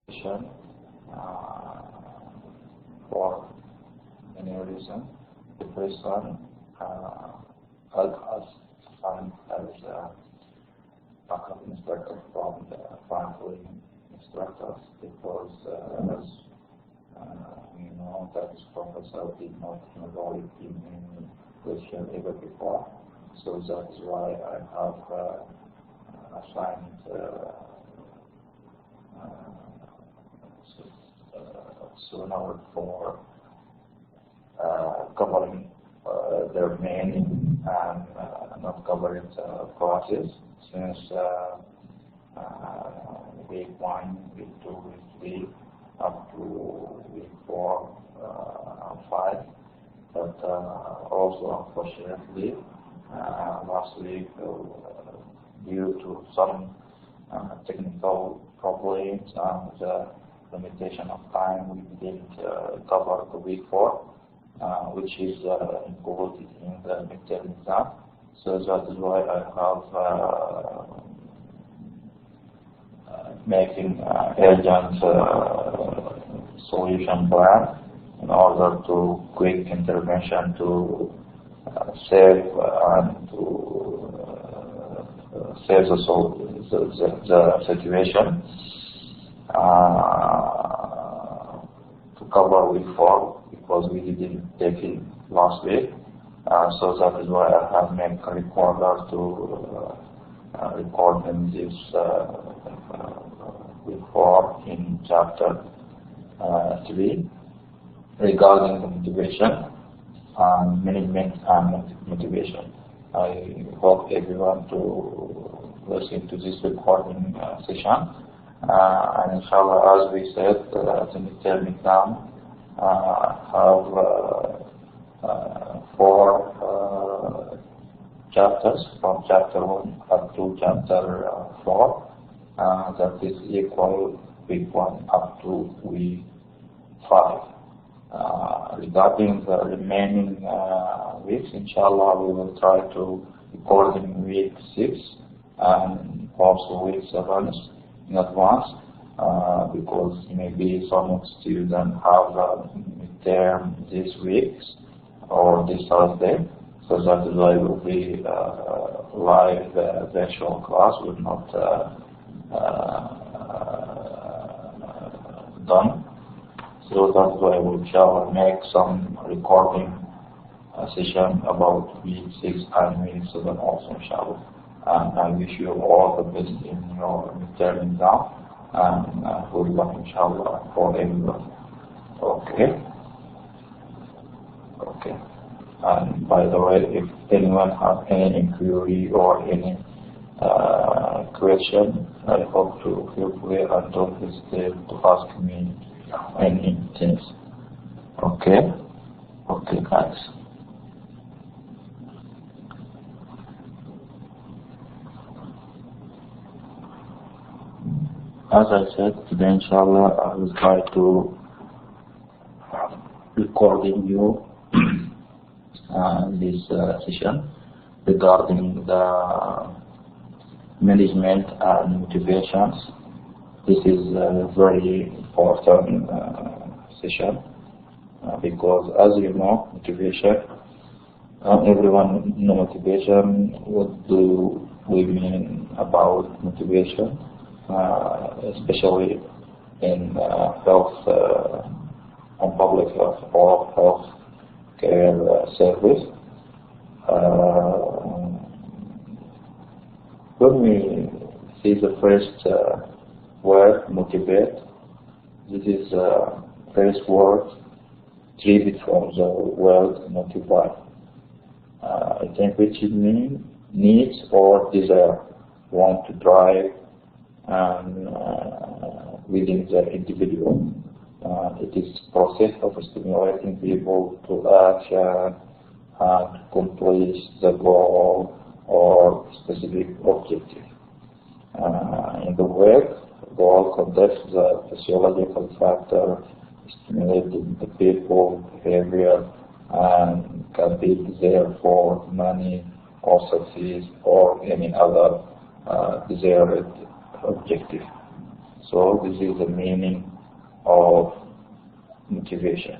uh, for many reasons. The first one, help us find as backup instructor from the frontline instructors, because as we know that Professor did not enroll in any question ever before, so that is why I have assigned sooner for covering their main and not covering classes, since week 1, week 2, week 3, up to week 4 and 5. But also, unfortunately, last week, due to some technical problems and limitation of time, we didn't cover the week 4, which is included in the midterm exam. So that is why I have making urgent solution plan in order to quick intervention to save and to save the situation. To cover week 4, because we didn't take it last week, so that is why I have made a recorder to record in this week 4 in chapter 3 regarding the motivation and management and motivation. I hope everyone to listen to this recording session. And inshallah, as we said, the midterm exam have 4 chapters, from chapter 1 up to chapter 4. That is equal week 1 up to week 5. Regarding the remaining weeks, inshallah, we will try to record in week 6 and also week 7 in advance, because maybe some students have midterm this week or this Thursday, so that is why it will be live virtual class will not done. So that's why we shall make some recording session about week 6 and week 7 also, inshallah. And I wish you all the best in your midterm exam, and good luck, inshallah, for everyone. Okay. And by the way, if anyone has any inquiry or any question, I hope to feel free and don't hesitate to ask me any things. Okay, guys. As I said, today, inshallah, I will try to recording you this session regarding the management and motivations. This is a very important session because, as you know, motivation, everyone knows motivation. What do we mean about motivation? Especially in health, on public health or health care service. When we see the first word, motivate, this is the first word derived from the word motivate. I think which it means needs or desire, want to drive and within the individual. It is process of stimulating people to action and to complete the goal or specific objective. In the work, goal conducts the physiological factor stimulating the people behavior and can be desired for money or success or any other desired objective. So this is the meaning of motivation.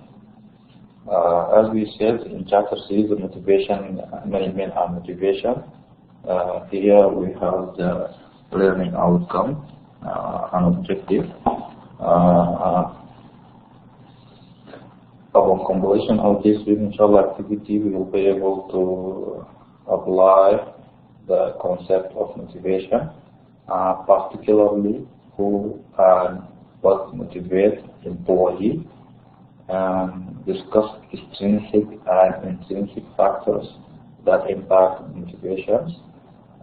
As we said in chapter 3, the motivation, many men are motivation. Here we have the learning outcome, an objective. Upon completion of this inshallah activity, we will be able to apply the concept of motivation, particularly who and what motivates employee, and discuss extrinsic and intrinsic factors that impact motivations.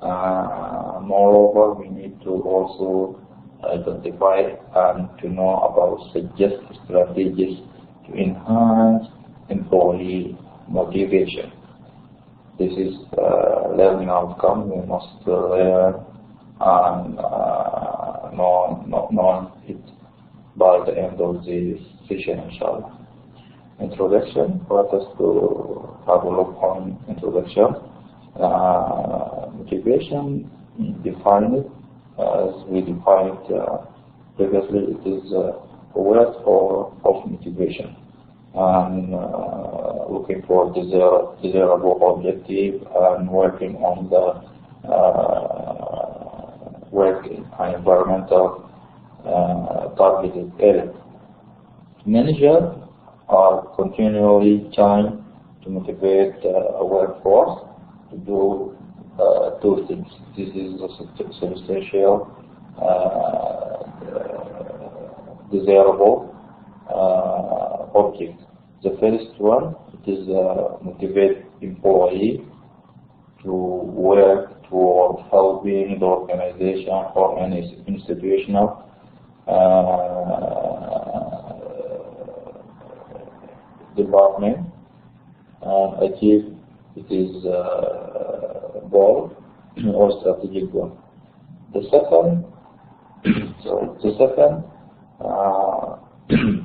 Moreover, we need to also identify and to know about suggest strategies to enhance employee motivation. This is learning outcome. We must learn and know it by the end of this session, inshallah. Introduction. Let us to have a look on introduction. Motivation, defined as we defined previously, it is a word of motivation, and looking for desirable objective and working on the work in an environmental targeted area. Managers are continually trying to motivate a workforce to do two things. This is a substantial desirable object. The first one, it is motivate employee to work toward helping the organization or any institutional department achieve its goal or strategic goal. The second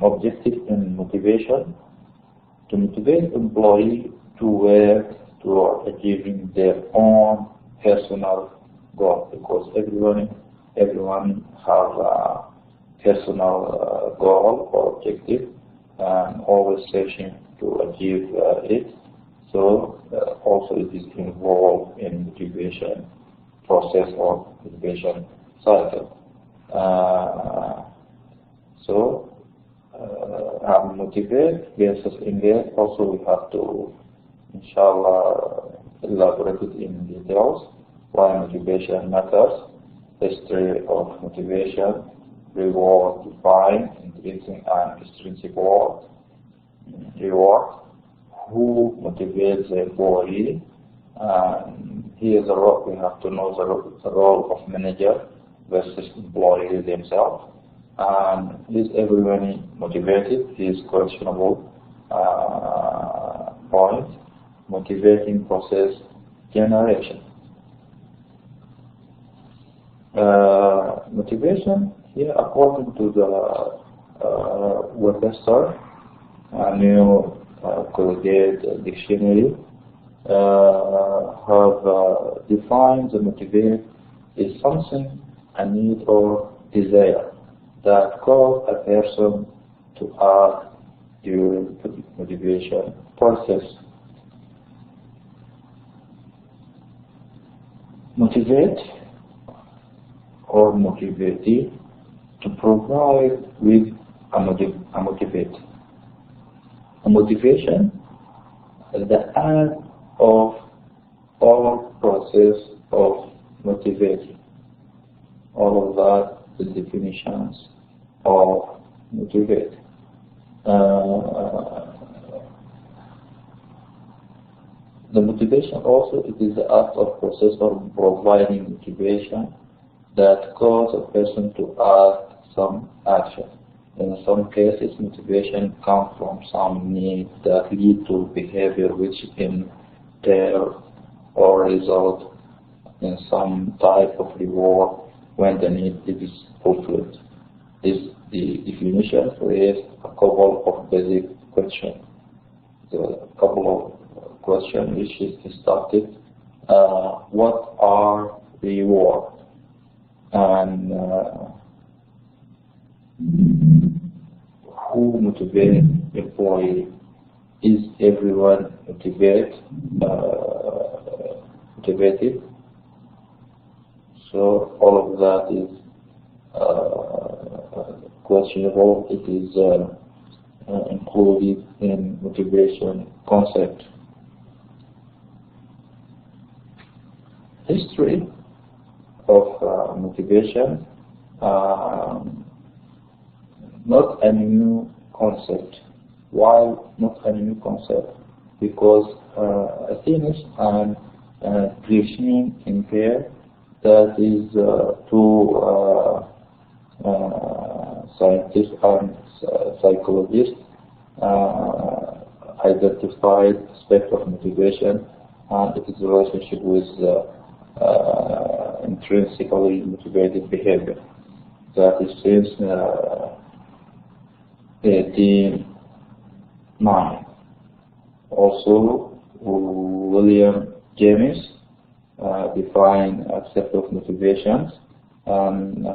objective in motivation, to motivate employee to work toward achieving their own personal goal, because everyone have a personal goal or objective and always searching to achieve it. So also it is involved in motivation process or motivation cycle. Motivate versus engage, also we have to inshallah elaborate it in details why motivation matters, history of motivation, reward defined, intrinsic and extrinsic reward, who motivates the employee, and here the role, we have to know the role of manager versus employee themselves. And is everyone motivated? Is questionable point. Motivating process generation. Motivation here, according to the Webster, a new collegiate dictionary, have defined the motivate is something, a need or desire that cause a person to act during the motivation process. Motivate or motivatee, to provide with a motivate. A motivation is the act of all process of motivating. All of that, the definitions of motivate. The motivation also, it is the act of process of providing motivation that cause a person to act some action. In some cases, motivation comes from some need that lead to behavior which in turn or result in some type of reward when the need is fulfilled. This the definition raises a couple of basic questions. A couple of questions which is started. What are reward? And Who motivates employee? Is everyone motivated? So all of that is questionable. It is included in motivation concept. History of motivation, not a new concept. Why not a new concept? Because Athens and Grecian Empire, that is two scientists and psychologists identified aspect of motivation, and it is a relationship with intrinsically motivated behavior. That is since 1809. Also, William James defined aspect of motivations, and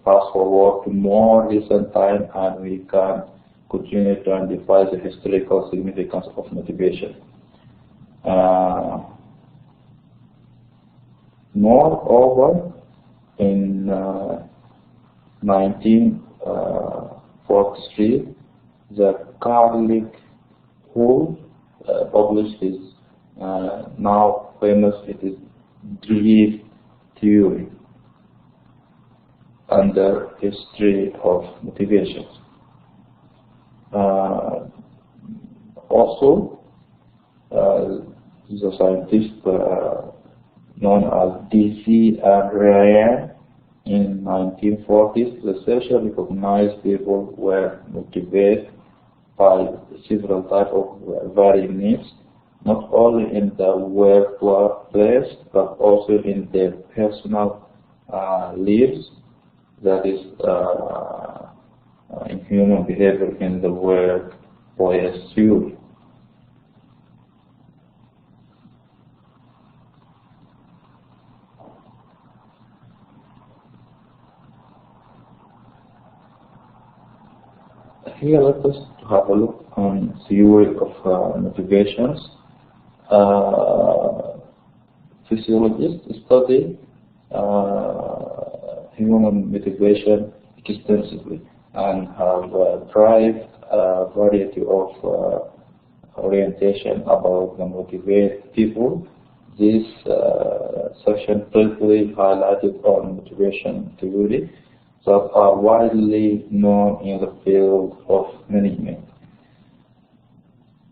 fast forward to more recent time, and we can continue to identify the historical significance of motivation. Moreover, in 1943, the Carlick who published his now famous drift theory under history of motivations. Also, the scientist known as DC and Ryan in 1940s, the socially recognized people were motivated by several types of varying needs, not only in the workplace but also in their personal lives, that is in human behavior in the workplace too. Here let us have a look on theory of motivations. Physiologists study human motivation extensively and have derived a variety of orientation about the motivated people. This section briefly highlighted on motivation theory that are widely known in the field of management.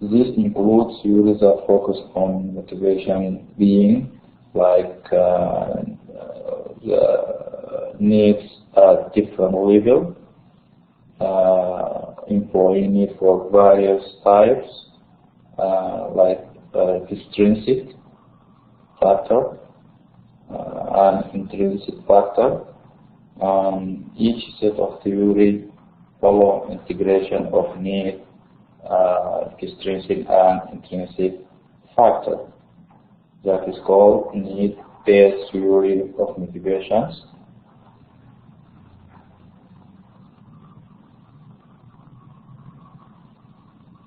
This includes theories that focus on motivation being like the needs at different levels, employee need for various types, like extrinsic factor and intrinsic factor. Each set of theory follow integration of need, extrinsic and intrinsic factor. That is called need-based theory of motivations.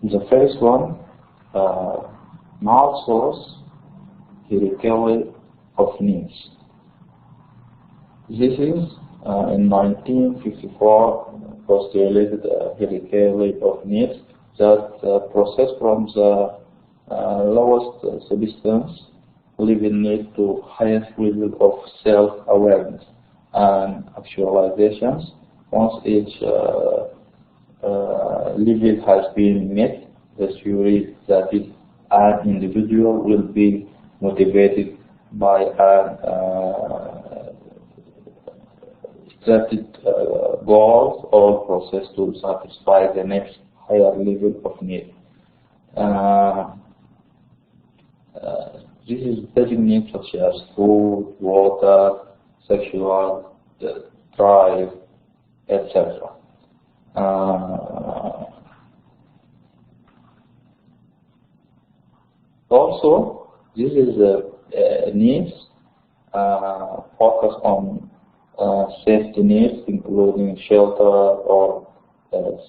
The first one, Maslow's hierarchy of needs. This is in 1954 postulated hierarchy of needs that process from the lowest substance living need to highest level of self-awareness and actualizations. Once each level has been met, the theory that is an individual will be motivated by an started goals or process to satisfy the next higher level of need. This is basic needs such as food, water, sexual drive, etc. Also, this is needs focus on safety needs, including shelter or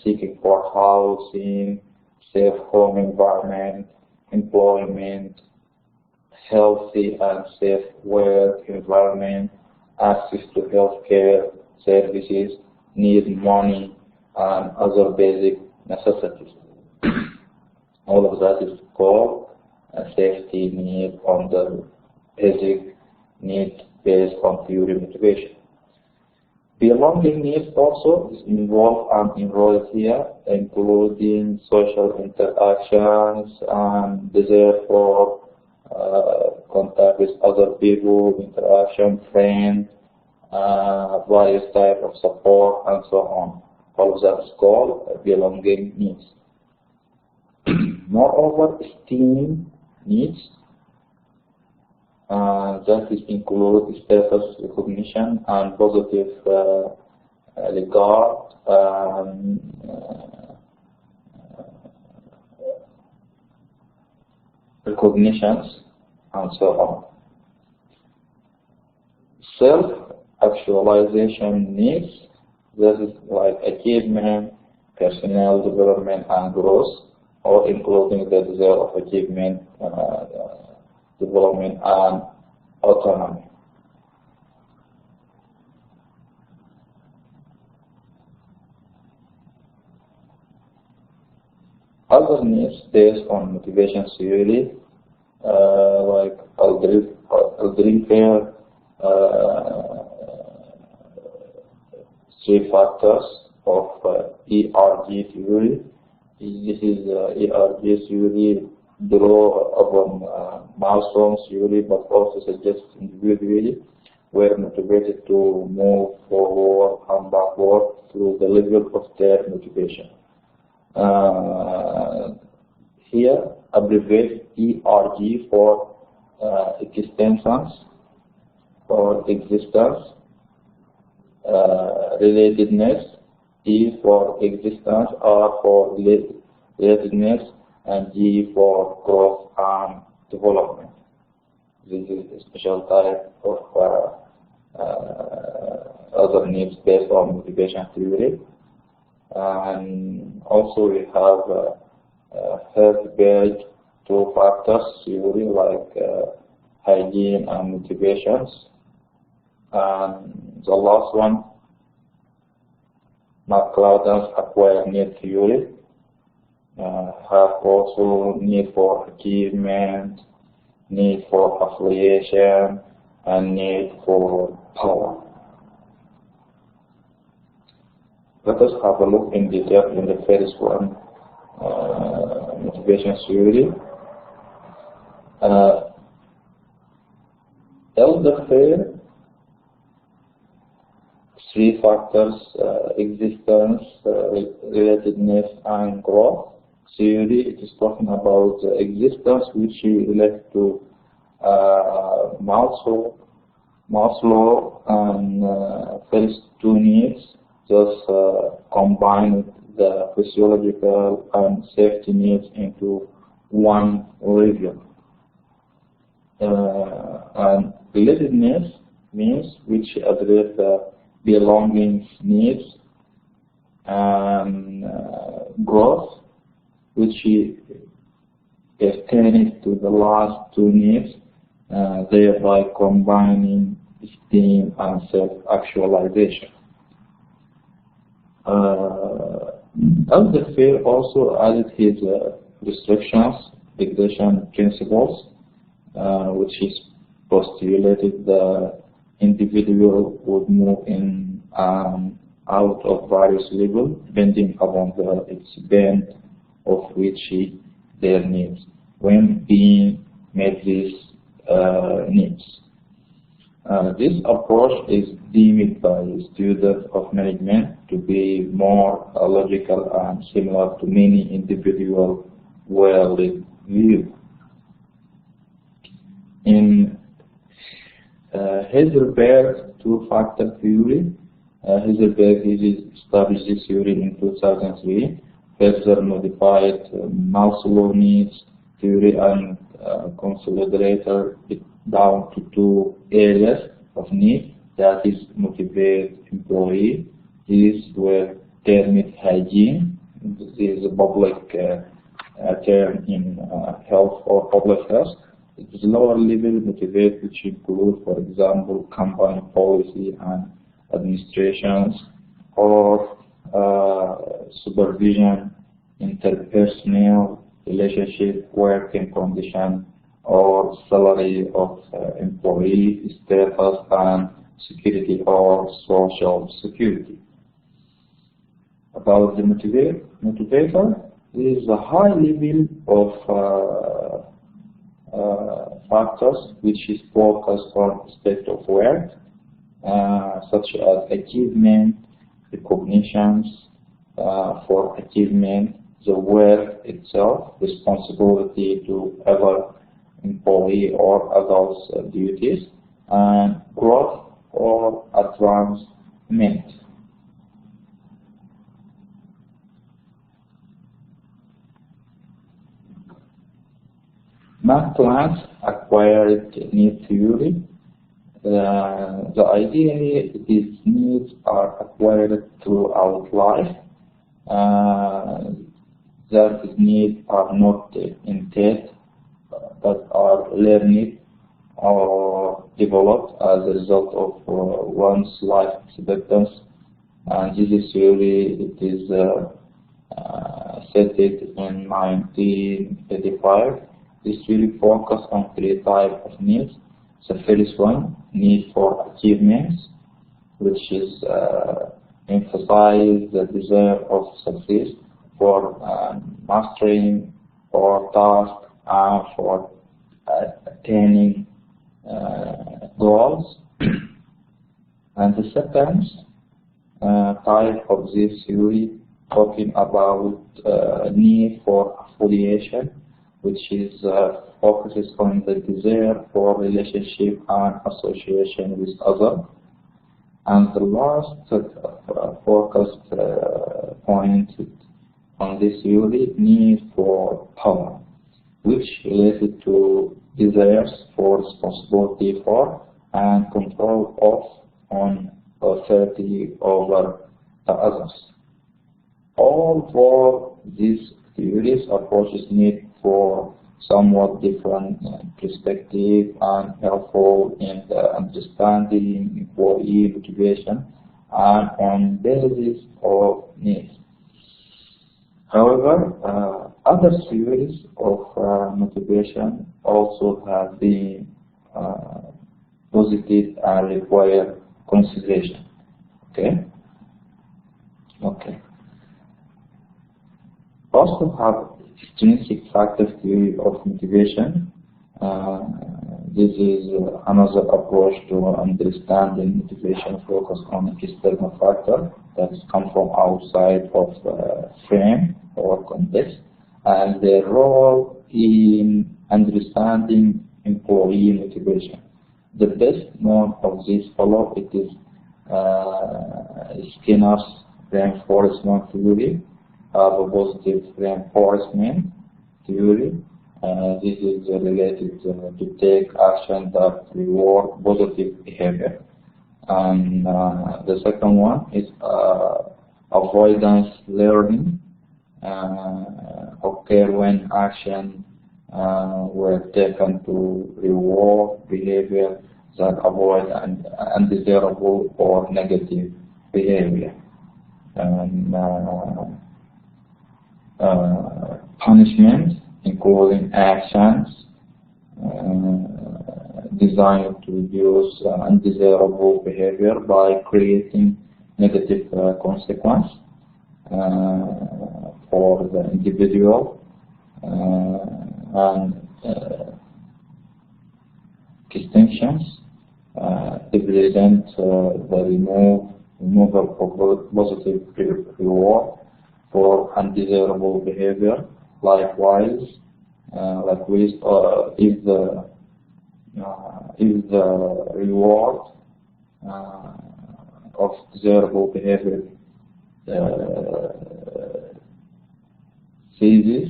seeking for housing, safe home environment, employment, healthy and safe work environment, access to healthcare services, need money, and other basic necessities. All of that is called a safety need under basic need based on theory motivation. Belonging needs also is involved and enrolled here, including social interactions and desire for contact with other people, interaction, friends, various types of support, and so on. All of that is called belonging needs. Moreover, esteem needs, that is include status recognition and positive regard, recognitions, and so on. Self-actualization needs, that is like achievement, personal development, and growth, or including the desire of achievement, development, and autonomy. Other needs based on motivation theory, like Arditi, three factors of ERG theory. This is ERG theory draw upon milestones theory, but also suggests individually were motivated to move forward and backward through the level of their motivation. Here, abbreviate ERG for existence, relatedness, E for existence, R for relatedness, and G for growth and development. This is a special type of other needs based on motivation theory. And also we have health-based two factors theory, like hygiene and motivations. And the last one, McCloud's acquired need theory, have also need for achievement, need for affiliation, and need for power. Let us have a look in detail in the first one, motivation theory. Elder Fair, three factors, existence, relatedness, and growth theory. It is talking about existence, which relates to Maslow and first two needs, just combine the physiological and safety needs into one region. And relatedness means which address the belonging needs, and growth, which pertains to the last two needs, thereby combining esteem and self-actualization. Elder Fair also added his restrictions, regression principles, which is postulated the individual would move in and out of various levels depending upon the extent of which their needs when being met these needs. This approach is deemed by students of management to be more logical and similar to many individual well-lived views. In Heisenberg's two-factor theory, Heisenberg established this theory in 2003, further modified Maslow needs theory and consolidated it down to two areas of need, that is motivate employee. These were termed hygiene. This is a public term in health or public health. It is lower level motivate, which include, for example, company policy and administrations, or supervision, interpersonal relationship, working condition, or salary of employee status and security or social security. About the motivator, is a high level of factors which is focused on aspect of work, such as achievement, recognitions for achievement, the work itself, responsibility to other employee or others' duties, and growth or advancement. Math plans acquired need theory. The idea is these needs are acquired throughout life. That needs are not innate, but are learned or developed as a result of one's life expectancy. And this theory it is stated in 1985. This theory focuses on 3 types of needs. The first one, need for achievements, which is emphasize the desire of success for mastering or task and for attaining goals. And the second type of this theory talking about need for affiliation, which is focuses on the desire for relationship and association with others. And the last focused point on this theory, need for power, which related to desires for responsibility for and control of on authority over the others. All 4 these theories approaches need for somewhat different perspective and helpful in the understanding employee motivation and on basis of needs. However, other theories of motivation also have been posited and require consideration. Okay. Also have extrinsic factor theory of motivation. This is another approach to understanding motivation focused on external factor that come from outside of the frame or context, and their role in understanding employee motivation. The best known of these follow it is Skinner's reinforcement theory, a positive reinforcement theory. This is related to take action that reward positive behavior. And the second one is avoidance learning, occur when action were taken to reward behavior that avoid undesirable or negative behavior. And punishment, including actions designed to reduce undesirable behavior by creating negative consequence for the individual, and distinctions represent the removal of positive reward for undesirable behavior. Likewise, if the reward of desirable behavior ceases,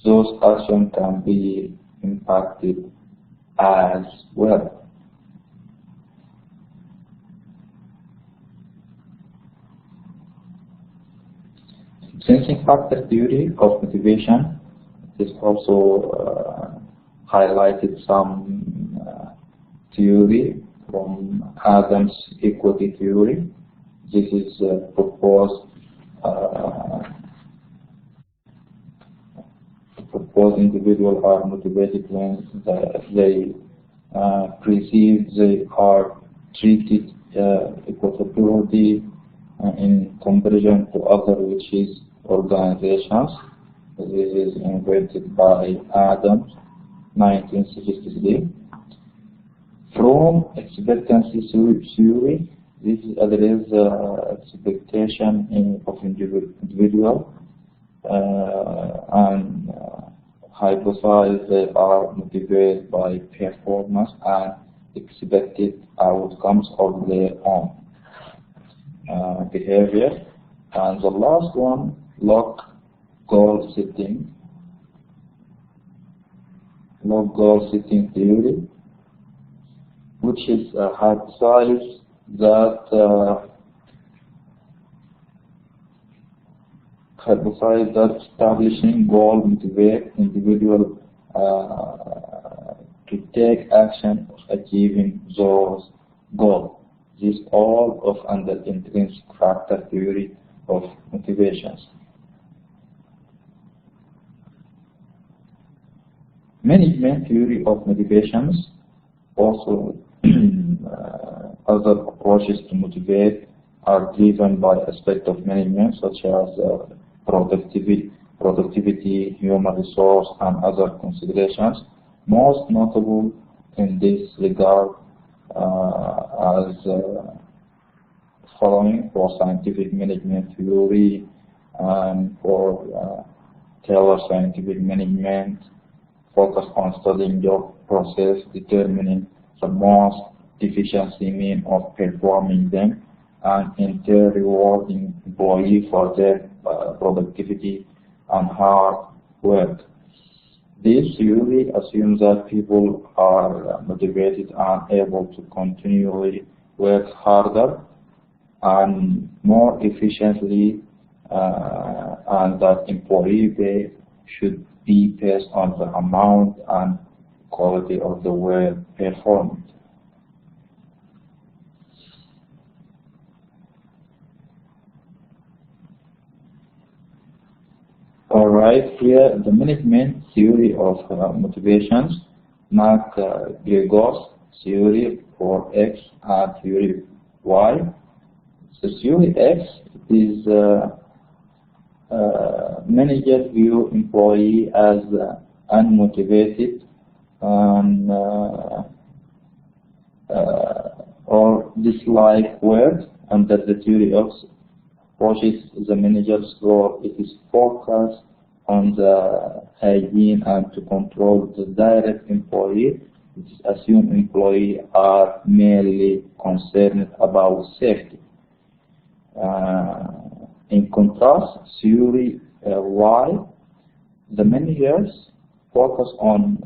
those actions can be impacted as well. Missing factor theory of motivation is also highlighted some theory from Adams' equity theory. This is proposed individuals are motivated when they perceive they are treated equitably in comparison to other which is organizations. This is invented by Adams, 1963. From expectancy theory, this addresses expectation of individual and hypothesize they are motivated by performance and expected outcomes of their own behavior. And the last one, log goal setting theory, which is hypothesized that establishing goal motivate individual to take action of achieving those goals. This all of under intrinsic factor theory of motivations. Management theory of motivations, also other approaches to motivate are driven by aspects of management such as productivity, human resource, and other considerations. Most notable in this regard as following for scientific management theory and for Taylor scientific management, focus on studying job process, determining the most efficiency mean of performing them, and in turn rewarding employees for their productivity and hard work. This theory assumes that people are motivated and able to continually work harder and more efficiently, and that employee pay should be based on the amount and quality of the work performed. Alright, here the management theory of motivations, Mark Gregor's theory for X and theory Y. The theory X is managers view employee as unmotivated and or dislike work, and that the theory of approaches the manager's role. It is focused on the hygiene and to control the direct employee. It is assumed employees are merely concerned about safety. In contrast, theory Y, the managers focus on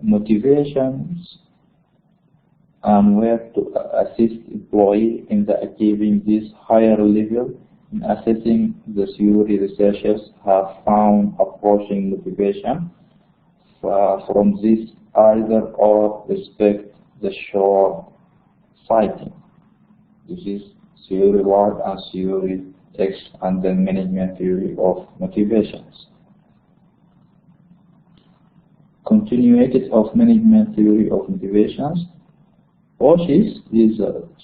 motivations and where to assist employee in the achieving this higher level. In assessing the theory, researchers have found approaching motivation from this either or respect the short sighting. This is theory Y and theory X, and then management theory of motivations. Continuated of management theory of motivations. Oshis, this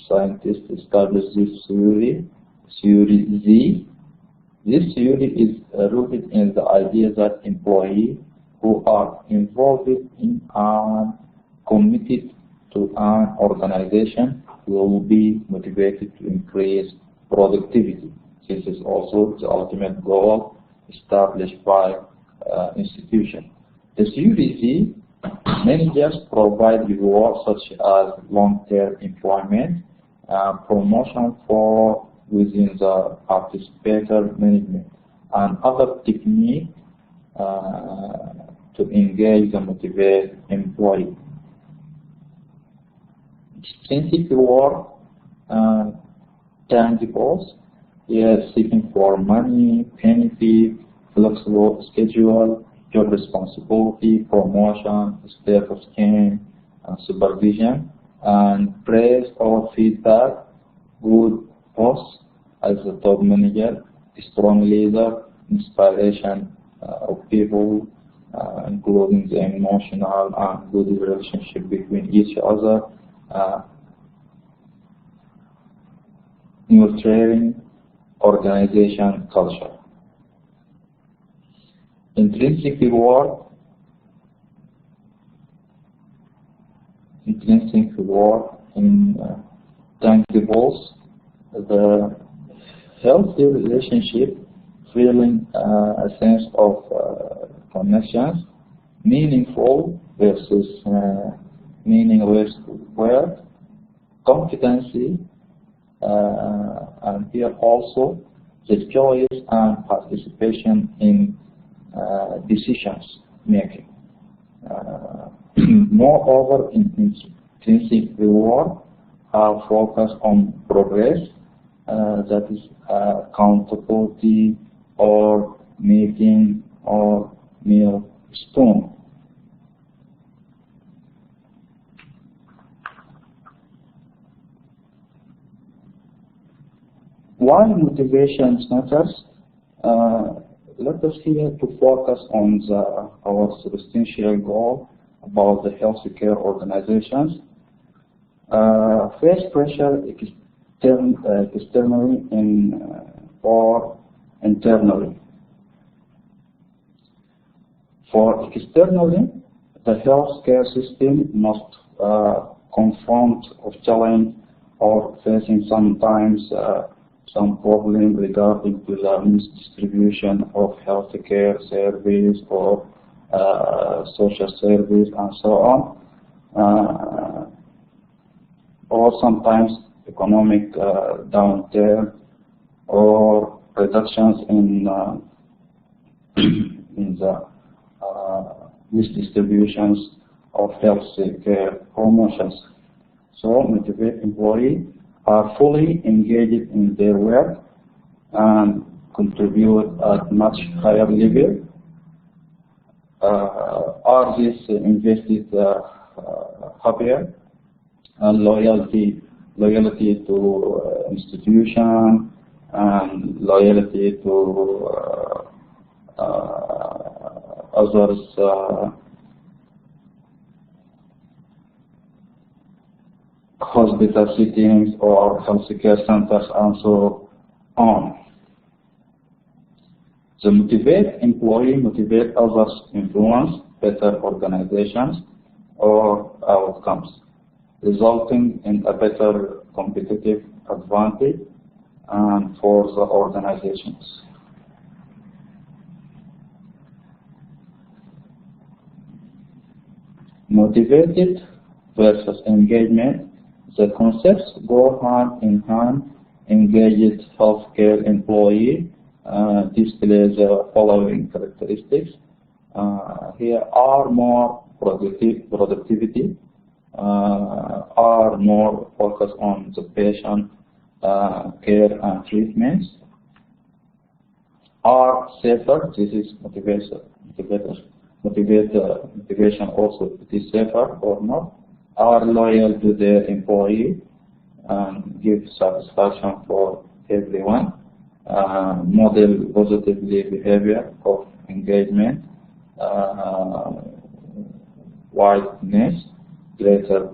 scientist, established this theory, theory Z. This theory is rooted in the idea that employees who are involved in and committed to an organization will be motivated to increase productivity. This is also the ultimate goal established by institution. The theory Z, managers provide rewards such as long-term employment, promotion for within the participator management, and other techniques to engage and motivate employees. Extrinsic reward tangibles. Yes, seeking for money, benefit, flexible schedule, job responsibility, promotion, status gain, supervision, and praise or feedback, good boss as a top manager, strong leader, inspiration of people, including the emotional and good relationship between each other, nurturing organization culture. Intrinsic reward in tangibles, the healthy relationship, feeling a sense of connections, meaningful versus meaningless work, competency, and here also the choice and participation in decisions making. Moreover, intrinsic reward are focused on progress, that is accountability or making or milestone. Why motivation matters? Let us here to focus on our substantial goal about the healthcare organizations. Face pressure externally or internally. For externally, the healthcare system must confront or challenge or facing sometimes some problem regarding to the misdistribution of healthcare service or social service and so on, or sometimes economic downturn or reductions in the misdistributions of healthcare promotions. So motivate employees are fully engaged in their work and contribute at much higher level. Are these invested happier and loyalty to institution and loyalty to others hospital settings or healthcare centers and so on. The motivate employee, motivate others, influence better organizations or outcomes, resulting in a better competitive advantage and for the organizations. Motivated versus engagement. The concepts go hand in hand. Engaged healthcare employee displays the following characteristics. Here are more productivity, are more focused on the patient care and treatments, are safer. This is motivation also. It is safer or not. Are loyal to their employee and give satisfaction for everyone. Model positively behavior of engagement, wideness, greater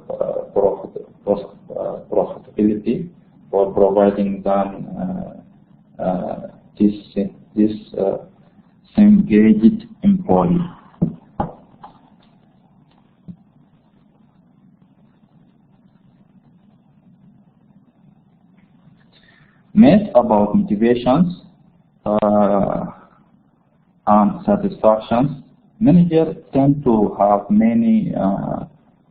profitability for providing them this engaged employee. Myth about motivations and satisfactions. Managers tend to have many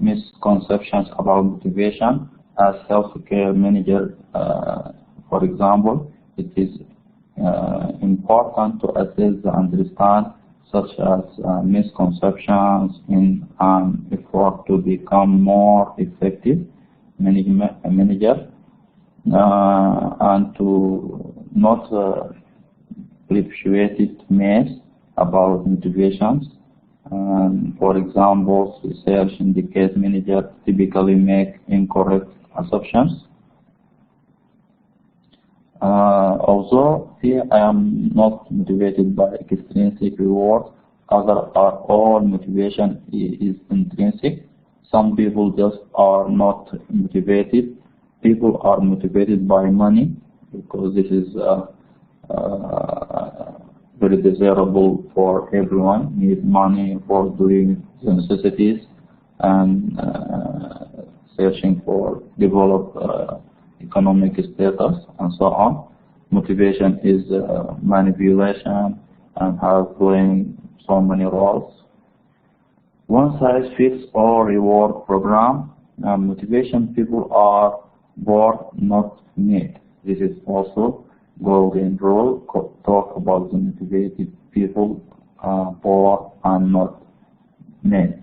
misconceptions about motivation. As healthcare manager, for example, it is important to assess and understand such as misconceptions in an effort to become more effective manager. And to not perpetuated myths about motivations. For example, research indicates managers typically make incorrect assumptions. Although here I am not motivated by extrinsic reward, other are all motivation is intrinsic. Some people just are not motivated. People are motivated by money because this is very desirable for everyone. Need money for doing necessities and searching for develop economic status and so on. Motivation is manipulation and has playing so many roles. One size fits all reward program. Motivation people are born, not made. This is also golden rule. Talk about the motivated people born and not made.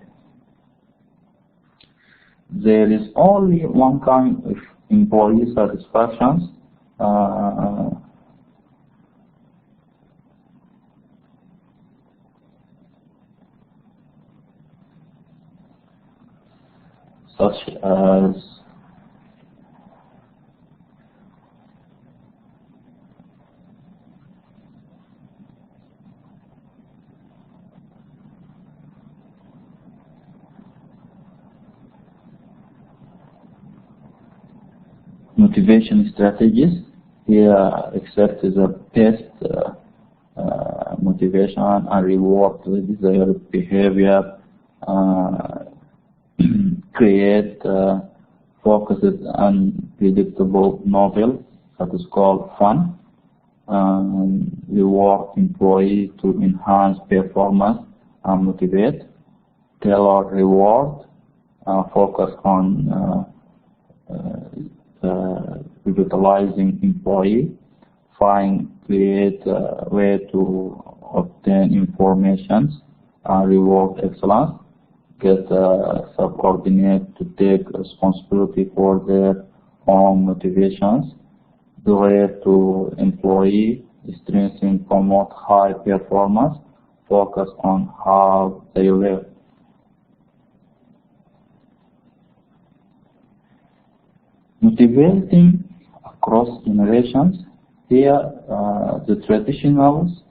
There is only one kind of employee satisfactions. Such as motivation strategies. Here, accept the best motivation and reward the desired behavior. Create focused and predictable novel that is called fun. Reward employee to enhance performance and motivate. Tailor reward. Focus on revitalizing employee. Find create way to obtain information and reward excellence. Get subordinate to take responsibility for their own motivations. Direct to employee, strengthen, promote high performance. Focus on how they live. Motivating across generations. Here, the traditionalist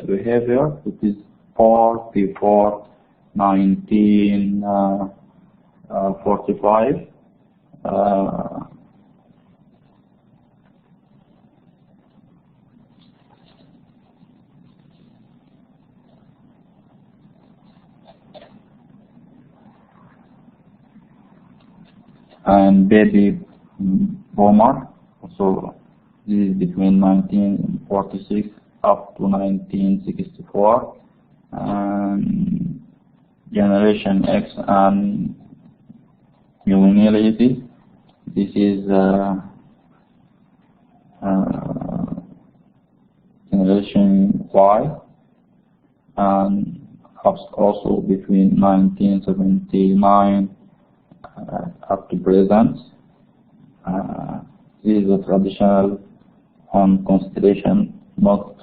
behavior, it is far before 1945. And baby boomer, so this is between 1946 up to 1964, and Generation X and millenniality. This is Generation Y, and also between 1979 up to present. This is a traditional on consideration, not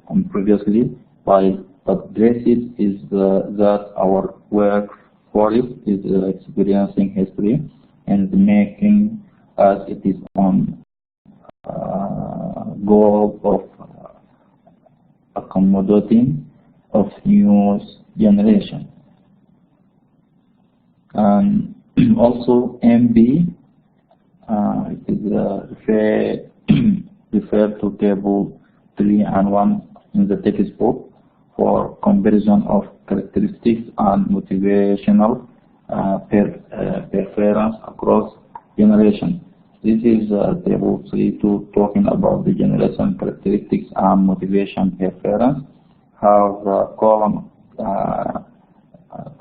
on previously, but basis is that our workforce is experiencing history and making as it is on goal of accommodating of new generation. And also MB it is referred to table 3 and 1 in the textbook for comparison of characteristics and motivational preference across generations. This is table 3 to talking about the generation characteristics and motivation preference. Have column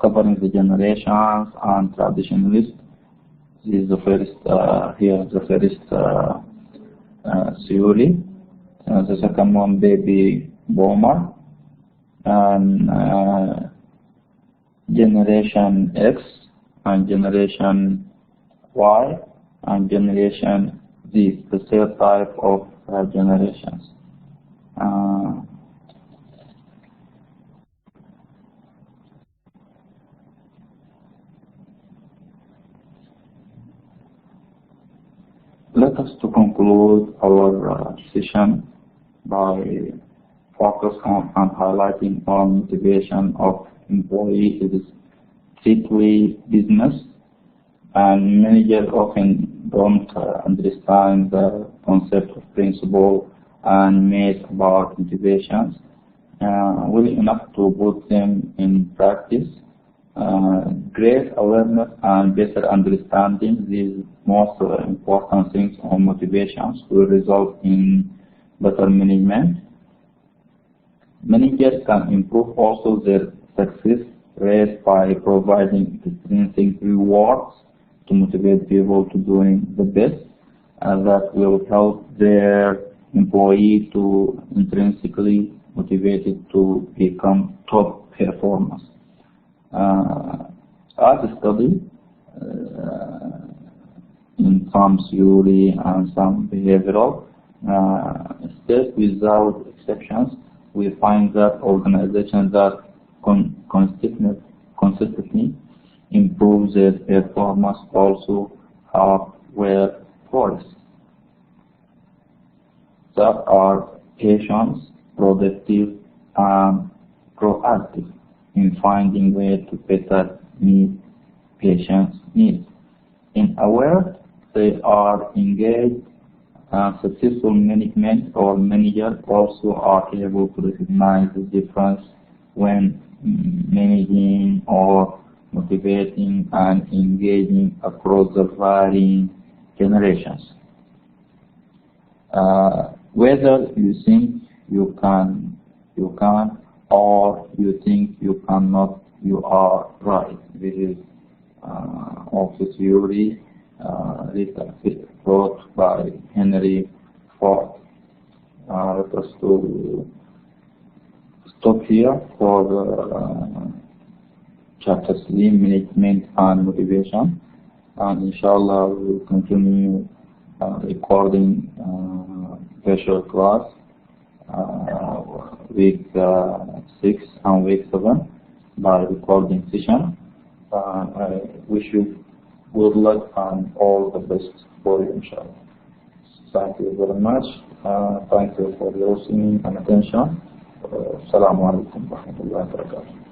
covering the generations and traditionalists. This is the first here the first theory. The second one baby boomer, and Generation X and Generation Y, and Generation Z, the third type of generations. Let us to conclude our session by focus on highlighting our motivation of employees is strictly business, and managers often don't understand the concept of principle and myth about motivations well enough to put them in practice. Great awareness and better understanding these most important things on motivations will result in better management. Managers can improve also their success rate by providing intrinsic rewards to motivate people to doing the best, and that will help their employee to intrinsically motivated to become top performers. As a study in some theory and some behavioral states without exceptions, we find that organizations that consistently improve their performance also have workforce that are patient, productive, and proactive in finding ways to better meet patients' needs. In a word, they are engaged. Successful management or managers also are able to recognize the difference when managing or motivating and engaging across the varying generations. Whether you think you can, or you think you cannot, you are right. This is also theory wrote by Henry Ford. Let us to stop here for the chapter 3, management and motivation, and inshallah we will continue recording virtual class week 6 and week 7 by recording session. I wish you good luck and all the best for you, inshallah. Thank you very much. Thank you for your listening and attention. Assalamu alaikum wa rahmatullahi wa barakatuh.